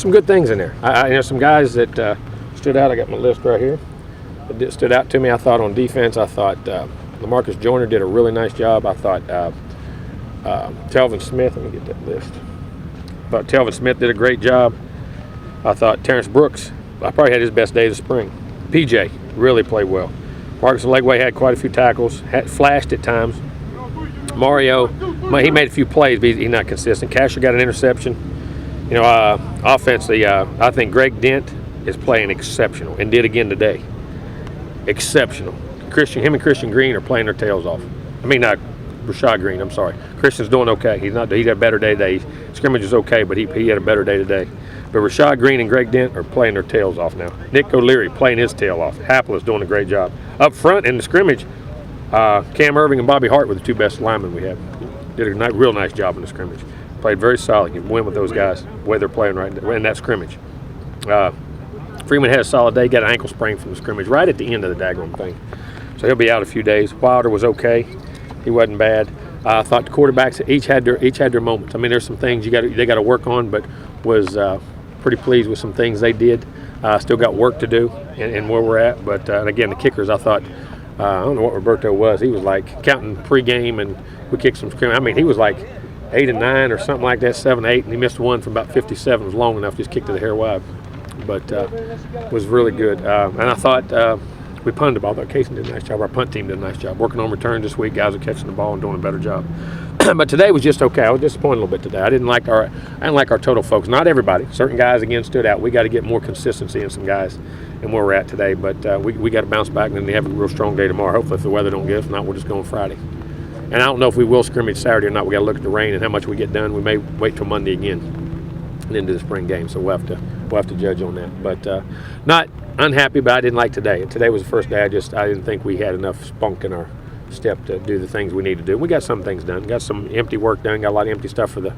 some good things in there. There's some guys that stood out. I got my list right here. That stood out to me. I thought on defense, I thought LaMarcus Joyner did a really nice job. I thought Telvin Smith, let me get that list. I thought Telvin Smith did a great job. I thought Terrence Brooks, I probably had his best day of the spring. PJ really played well. Marcus Legway had quite a few tackles, flashed at times. Mario, he made a few plays, but he's not consistent. Casher got an interception. Offensively, I think Greg Dent is playing exceptional and did again today. Exceptional. Him and Christian Green are playing their tails off. I mean, not Rashad Green, I'm sorry. Christian's doing okay. He had a better day today. Scrimmage is okay, but he had a better day today. But Rashad Green and Greg Dent are playing their tails off now. Nick O'Leary playing his tail off. Happel is doing a great job. Up front in the scrimmage, Cam Irving and Bobby Hart were the two best linemen we have. Did a real nice job in the scrimmage. Played very solid. You win with those guys, the way they're playing right in that scrimmage. Freeman had a solid day, got an ankle sprain from the scrimmage right at the end of the daggone thing. So he'll be out a few days. Wilder was okay. He wasn't bad. I thought the quarterbacks each had their moments. I mean, there's some things they got to work on, but was pretty pleased with some things they did. Still got work to do and where we're at. But and again, the kickers, I thought, I don't know what Roberto was. He was like counting pregame, and we kicked some scrimmage. I mean, he was like 8 and 9 or something like that, 7, 8, and he missed one from about 57. It was long enough, just kicked to the hair wide. But was really good. And I thought we punted the ball. I thought Casey did a nice job. Our punt team did a nice job. Working on return this week. Guys are catching the ball and doing a better job. But today was just okay. I was disappointed a little bit today. I didn't like our total folks. Not everybody. Certain guys, again, stood out. We got to get more consistency in some guys and where we're at today. But we got to bounce back, and then they have a real strong day tomorrow. Hopefully, if the weather don't get us, if not, we'll just go on Friday. And I don't know if we will scrimmage Saturday or not. We got to look at the rain and how much we get done. We may wait till Monday again and into the spring game. So we'll have to judge on that. But not unhappy, but I didn't like today. Today was the first day I didn't think we had enough spunk in our step to do the things we need to do. We got some things done. Got some empty work done. Got a lot of empty stuff for the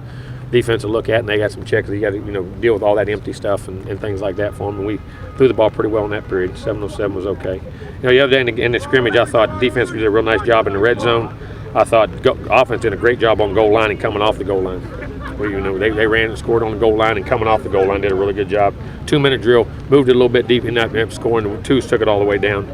defense to look at, and they got some checks. You got to deal with all that empty stuff and things like that for them. And we threw the ball pretty well in that period. 7:07 was okay. The other day in the scrimmage, I thought the defense did a real nice job in the red zone. I thought offense did a great job on goal line and coming off the goal line. They ran and scored on the goal line, and coming off the goal line did a really good job. 2-minute drill, moved it a little bit deep in that scoring. The twos took it all the way down.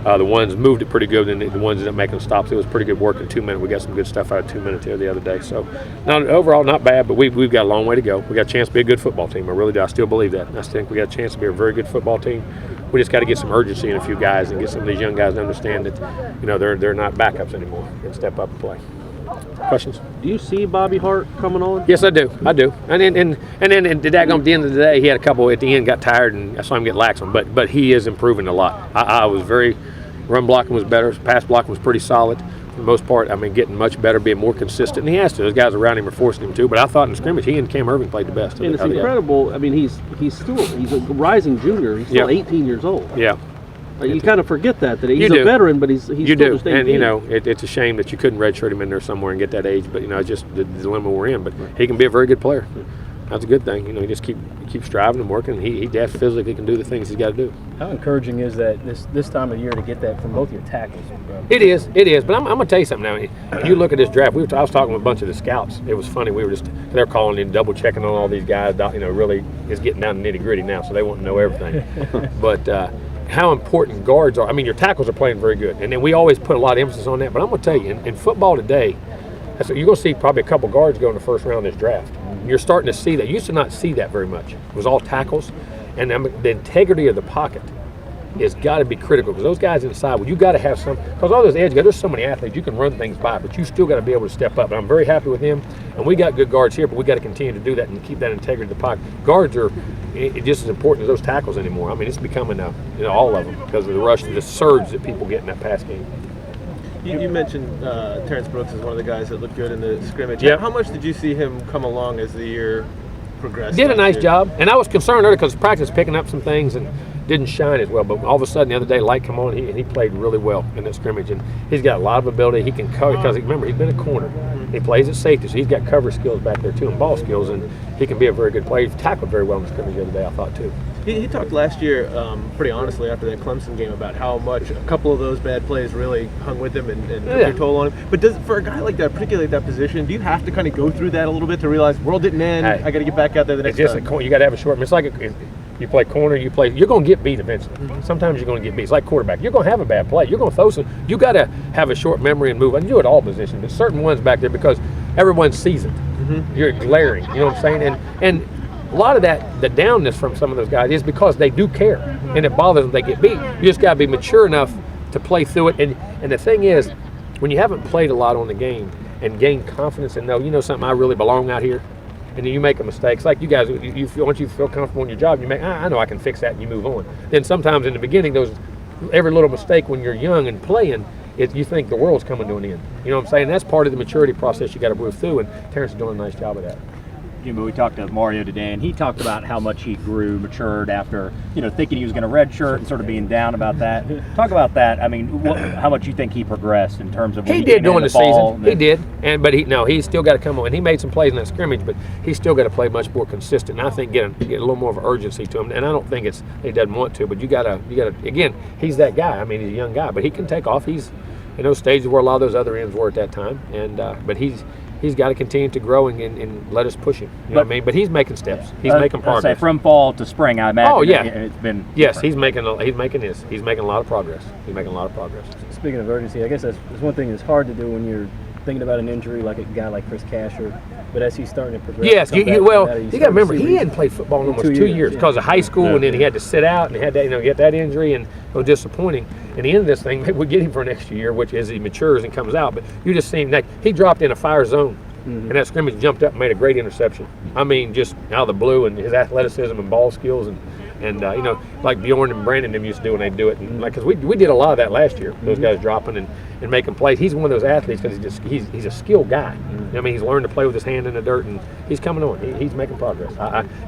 The ones moved it pretty good, and the ones that making stops, it was pretty good work in 2 minutes. We got some good stuff out of 2 minutes here the other day. So, overall, not bad, but we've got a long way to go. We got a chance to be a good football team. I really do. I still believe that. I think we got a chance to be a very good football team. We just got to get some urgency in a few guys and get some of these young guys to understand that, they're not backups anymore and step up and play. Questions? Do you see Bobby Hart coming on? Yes, I do. And then at the end of the day, he had a couple at the end, got tired, and I saw him get lax on. But he is improving a lot. I was very run blocking was better. Pass blocking was pretty solid for the most part. I mean, getting much better, being more consistent. And he has to. Those guys around him are forcing him to. But I thought in the scrimmage, he and Cam Irving played the best. And it's incredible. I mean, he's a rising junior. He's still 18 years old. Yeah. You kind of forget that he's a veteran, but he's still just 18. And it's a shame that you couldn't redshirt him in there somewhere and get that age. But it's just the dilemma we're in. But he can be a very good player. That's a good thing. You just keep striving and working. He physically can do the things he's got to do. How encouraging is that this time of year to get that from both your tackles? It is. But I'm going to tell you something now. When you look at this draft, I was talking with a bunch of the scouts. It was funny. They're calling in, double checking on all these guys. Really, it's getting down to nitty gritty now, so they want to know everything. But how important guards are. I mean, your tackles are playing very good, and then we always put a lot of emphasis on that. But I'm going to tell you, in football today, you're going to see probably a couple guards go in the first round of this draft. You're starting to see that. You used to not see that very much. It was all tackles, and the integrity of the pocket has got to be critical because those guys inside, you got to have some. Because all those edge guys, there's so many athletes you can run things by, but you still got to be able to step up. And I'm very happy with him. And we got good guards here, but we got to continue to do that and keep that integrity of the pocket. Guards are just as important as those tackles anymore. I mean, it's becoming all of them because of the rush, the surge that people get in that pass game. You mentioned Terrence Brooks is one of the guys that looked good in the scrimmage. Yep. How much did you see him come along as the year progressed? Did a nice job, and I was concerned earlier because practice picking up some things and didn't shine as well. But all of a sudden the other day, light come on, and he played really well in that scrimmage. And he's got a lot of ability. He can cover because remember he's been a corner. He plays at safety, so he's got cover skills back there too and ball skills. And he can be a very good player. He tackled very well in the scrimmage the other day, I thought, too. He talked last year, pretty honestly, after that Clemson game about how much a couple of those bad plays really hung with him and took their toll on him. But for a guy like that, particularly at that position, do you have to kind of go through that a little bit to realize world didn't end? I got to get back out there the next time. You got to have a short. It's like you play corner, you're going to get beat eventually. Sometimes you're going to get beat. It's like quarterback. You're going to have a bad play. You're going to throw some. You got to have a short memory and move. And you do it all positions, but certain ones back there because everyone's seasoned. You're glaring. You know what I'm saying? And a lot of that, the downness from some of those guys is because they do care, and it bothers them they get beat. You just got to be mature enough to play through it. And the thing is, when you haven't played a lot on the game and gain confidence and know something, I really belong out here, and then you make a mistake. It's like you guys, once you feel comfortable in your job, you make, I know I can fix that, and you move on. Then sometimes in the beginning, every little mistake when you're young and playing, you think the world's coming to an end. You know what I'm saying? That's part of the maturity process you got to move through, and Terrence is doing a nice job of that. Jimbo, we talked to Mario today, and he talked about how much he matured after, thinking he was going to redshirt and sort of being down about that. Talk about that. I mean, how much you think he progressed in terms of when he did during the season. He did, but he's still got to come on. And he made some plays in that scrimmage, but he's still got to play much more consistent. And I think get a little more of urgency to him. And I don't think he doesn't want to, but you got to. Again, he's that guy. I mean, he's a young guy, but he can take off. He's in those stages where a lot of those other ends were at that time, and but he's got to continue to grow and let us push him. You know what I mean? But he's making steps. He's making progress. Say from fall to spring, I imagine. Oh yeah, it's been. Yes, he's making a lot of progress. He's making a lot of progress. Speaking of urgency, I guess that's one thing that's hard to do when you're thinking about an injury like a guy like Chris Casher. But as he's starting to progress, yes, you got to remember he hadn't played football in almost 2 years because of high school, and then he had to sit out and he had that, he had that injury, and it was disappointing. And the end of this thing, maybe we get him for next year, which as he matures and comes out. But you just see him like he dropped in a fire zone. And that scrimmage jumped up and made a great interception. I mean, just out of the blue, and his athleticism and ball skills, and like Bjorn and Brandon them used to do when they do it. And because we did a lot of that last year, those guys dropping and making plays. He's one of those athletes because he's a skilled guy. I mean, he's learned to play with his hand in the dirt, and he's coming on. He's making progress.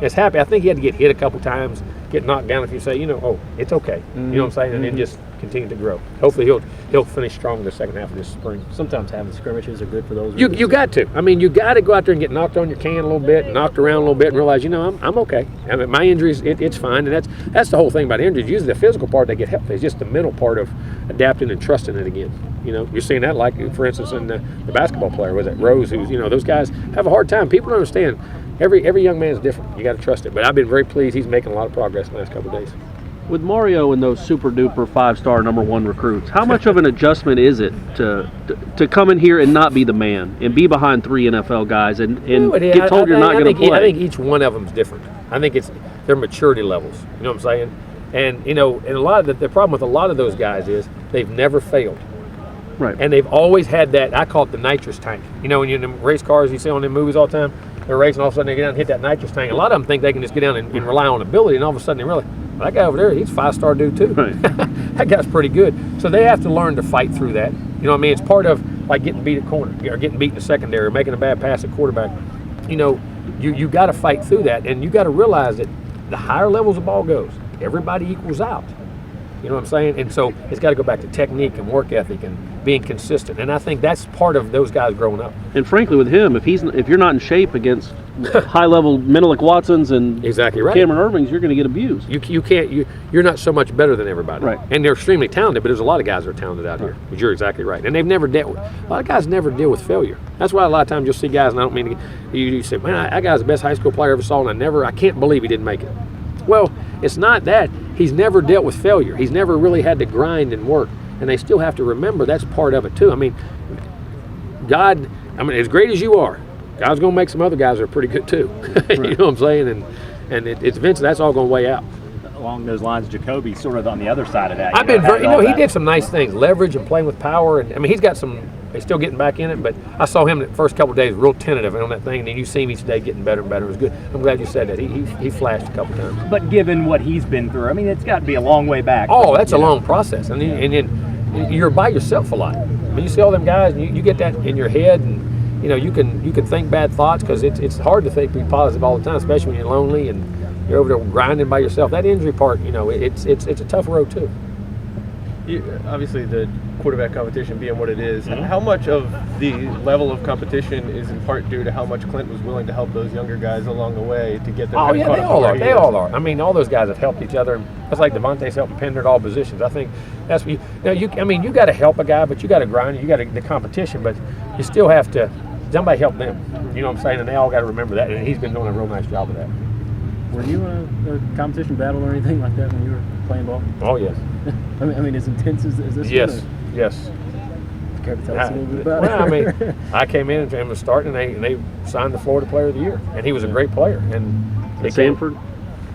It's happy. I think he had to get hit a couple times, get knocked down. If you say, oh, it's okay, you know what I'm saying, and then just continue to grow. Hopefully he'll finish strong the second half of this spring. Sometimes having scrimmages are good for those. You got to. I mean, you got to go out there and get knocked on your can a little bit, knocked around a little bit, and realize, I'm okay. I mean, my injuries, it's fine, and that's the whole thing about injuries. Usually the physical part, they get help. It's just the mental part of adapting and trusting it again. You're seeing that, like for instance in the basketball player, was it Rose? Who's those guys have a hard time. People don't understand. Every young man is different. You got to trust it. But I've been very pleased. He's making a lot of progress in the last couple of days. With Mario and those super duper 5-star #1 recruits, how much of an adjustment is it to come in here and not be the man and be behind 3 NFL guys and get told you're not going to play? I think each one of them is different. I think it's their maturity levels. You know what I'm saying? And and a lot of the problem with a lot of those guys is they've never failed. Right. And they've always had that, I call it the nitrous tank. When you're in the race cars you see on them movies all the time, they're racing, all of a sudden they get down and hit that nitrous tank. A lot of them think they can just get down and rely on ability, and all of a sudden they realize, that guy over there, he's a 5-star dude too. Right. That guy's pretty good. So they have to learn to fight through that. You know what I mean? It's part of like getting beat at corner or getting beat in the secondary or making a bad pass at quarterback. You got to fight through that, and you got to realize that the higher levels the ball goes, everybody equals out. You know what I'm saying? And so it's got to go back to technique and work ethic and being consistent. And I think that's part of those guys growing up. And frankly, with him, if you're not in shape against high-level Menelik Watsons and exactly right. Cameron Irvings, you're going to get abused. You're not so much better than everybody. Right. And they're extremely talented, but there's a lot of guys that are talented out here. But you're exactly right. And they've never dealt with, a lot of guys never deal with failure. That's why a lot of times you'll see guys, and I don't mean to, you say, man, that guy's the best high school player I ever saw, and I can't believe he didn't make it. Well, it's not that. He's never dealt with failure. He's never really had to grind and work. And they still have to remember that's part of it too. I mean, as great as you are, God's going to make some other guys that are pretty good too. You know what I'm saying? And it's eventually that's all going to weigh out. Along those lines, Jacoby's sort of on the other side of that. I've been he did some nice things, leverage and playing with power. And I mean, he's got some. He's still getting back in it, but I saw him the first couple of days real tentative on that thing, and then you see him each day getting better and better. It was good. I'm glad you said that. He flashed a couple of times. But given what he's been through, I mean, it's got to be a long way back. Oh, that's a long process, and then you're by yourself a lot. I mean, you see all them guys, and you get that in your head, and you can think bad thoughts because it's hard to be positive all the time, especially when you're lonely and you're over there grinding by yourself. That injury part, it's a tough road too. Obviously, the quarterback competition being what it is, Mm-hmm. how much of the level of competition is in part due to how much Clint was willing to help those younger guys along the way to get them? Oh kind of yeah, caught they up all where are. he They is? all are. I mean, all those guys have helped each other. That's like Devontae's helping Pender at all positions. I think that's what you got to help a guy, but you got to grind. You got the competition, but you still have to. Somebody help them. You know what I'm saying? And they all got to remember that. And he's been doing a real nice job of that. Were you in a competition battle or anything like that when you were playing ball? Oh yes. I mean, as intense as this Yes. one? Yes. Care to tell us a little bit about Well, I it? mean, I came in and was starting, and they signed the Florida Player of the Year, and he was a great player. And At Sanford?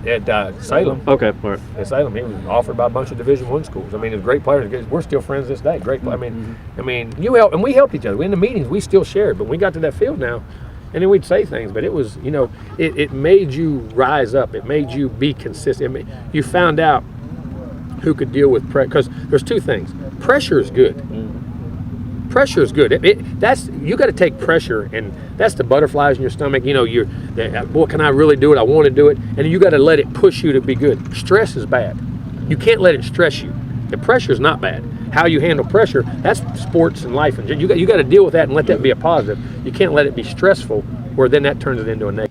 At Salem. Okay, all right. At Salem, he was offered by a bunch of Division I schools. I mean, he was a great player. We're still friends this day. Great player. I mean, you help, and we helped each other. In the meetings, we still shared, but we got to that field now, and then we'd say things. But it was, it made you rise up. It made you be consistent. You found out who could deal with pressure. Because there's two things. Pressure is good. Pressure is good. That's you got to take pressure, and that's the butterflies in your stomach. Boy, can I really do it? I want to do it, and you got to let it push you to be good. Stress is bad. You can't let it stress you. The pressure is not bad. How you handle pressure, that's sports and life, and you got to deal with that and let that be a positive. You can't let it be stressful, where then that turns it into a negative.